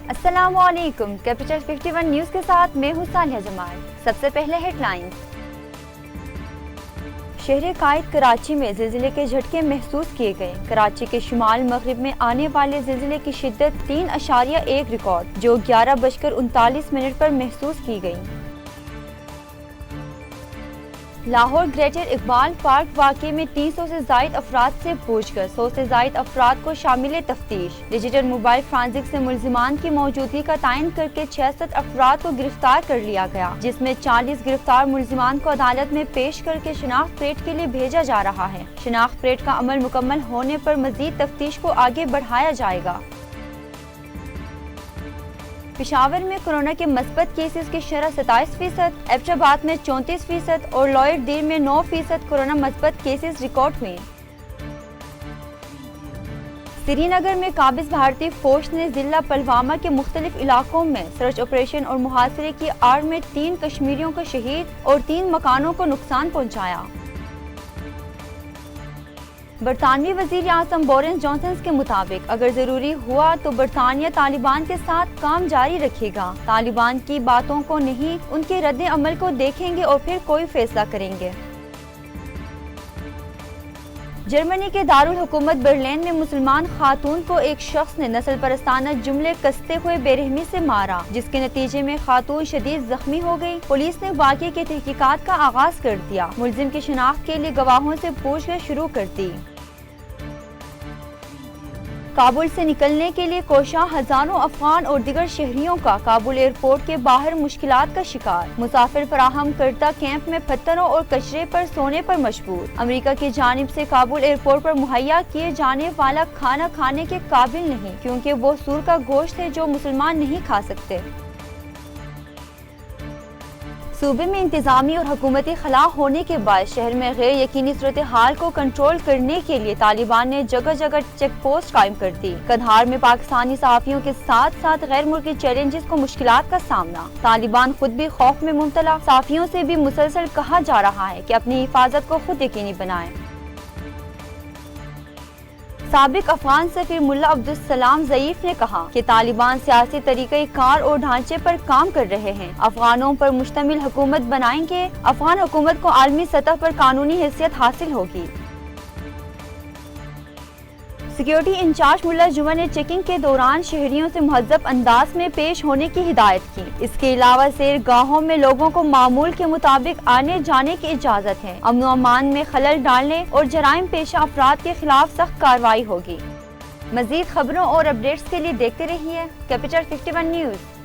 السلام علیکم، capital 51 news کے ساتھ میں ہوں صالحہ جمال۔ سب سے پہلے ہیڈ لائنز۔ شہر قائد کراچی میں زلزلے کے جھٹکے محسوس کیے گئے۔ کراچی کے شمال مغرب میں آنے والے زلزلے کی شدت 3.1 ریکارڈ، جو 11:39 پر محسوس کی گئی۔ لاہور گریٹر اقبال پارک واقعے میں 300 سے زائد افراد سے پوچھ گچھ، 100 سے زائد افراد کو شامل تفتیش۔ ڈیجیٹل موبائل فرانزک سے ملزمان کی موجودگی کا تعین کر کے 66 افراد کو گرفتار کر لیا گیا، جس میں 40 گرفتار ملزمان کو عدالت میں پیش کر کے شناخت پریٹ کے لیے بھیجا جا رہا ہے۔ شناخت پریٹ کا عمل مکمل ہونے پر مزید تفتیش کو آگے بڑھایا جائے گا۔ پشاور میں کورونا کے مثبت کیسز کی شرح 27%، ایبٹ آباد میں 34% اور لوئر دیر میں 9% کورونا مثبت کیسز ریکارڈ ہوئے۔ سری نگر میں قابض بھارتی فوج نے ضلع پلوامہ کے مختلف علاقوں میں سرچ آپریشن اور محاصرے کی آڑ میں 3 کشمیریوں کو شہید اور 3 مکانوں کو نقصان پہنچایا۔ برطانوی وزیر اعظم بورس جانسن کے مطابق اگر ضروری ہوا تو برطانیہ طالبان کے ساتھ کام جاری رکھے گا۔ طالبان کی باتوں کو نہیں، ان کے رد عمل کو دیکھیں گے اور پھر کوئی فیصلہ کریں گے۔ جرمنی کے دارالحکومت برلن میں مسلمان خاتون کو ایک شخص نے نسل پرستانہ جملے کستے ہوئے بے رحمی سے مارا، جس کے نتیجے میں خاتون شدید زخمی ہو گئی۔ پولیس نے واقعے کی تحقیقات کا آغاز کر دیا، ملزم کی شناخت کے لیے گواہوں سے پوچھ گچھ شروع کر دی۔ کابل سے نکلنے کے لیے کوشاں ہزاروں افغان اور دیگر شہریوں کا کابل ایئرپورٹ کے باہر مشکلات کا شکار۔ مسافر فراہم کردہ کیمپ میں پتھروں اور کچرے پر سونے پر مجبور۔ امریکہ کی جانب سے کابل ایئرپورٹ پر مہیا کیے جانے والا کھانا کھانے کے قابل نہیں، کیونکہ وہ سور کا گوشت ہے جو مسلمان نہیں کھا سکتے۔ صوبے میں انتظامی اور حکومتی خلا ہونے کے بعد شہر میں غیر یقینی صورتحال کو کنٹرول کرنے کے لیے طالبان نے جگہ جگہ چیک پوسٹ قائم کر دی۔ قندھار میں پاکستانی صحافیوں کے ساتھ ساتھ غیر ملکی چیلنجز کو مشکلات کا سامنا۔ طالبان خود بھی خوف میں مبتلا، صحافیوں سے بھی مسلسل کہا جا رہا ہے کہ اپنی حفاظت کو خود یقینی بنائیں۔ سابق افغان سفیر ملا عبدالسلام ضعیف نے کہا کہ طالبان سیاسی طریقہ کار اور ڈھانچے پر کام کر رہے ہیں، افغانوں پر مشتمل حکومت بنائیں گے، افغان حکومت کو عالمی سطح پر قانونی حیثیت حاصل ہوگی۔ سیکیورٹی انچارج ملا جمعہ نے چیکنگ کے دوران شہریوں سے مہذب انداز میں پیش ہونے کی ہدایت کی۔ اس کے علاوہ سیر گاہوں میں لوگوں کو معمول کے مطابق آنے جانے کی اجازت ہے۔ امن و امان میں خلل ڈالنے اور جرائم پیشہ افراد کے خلاف سخت کارروائی ہوگی۔ مزید خبروں اور اپڈیٹس کے لیے دیکھتے رہیے کیپیٹل 51 نیوز۔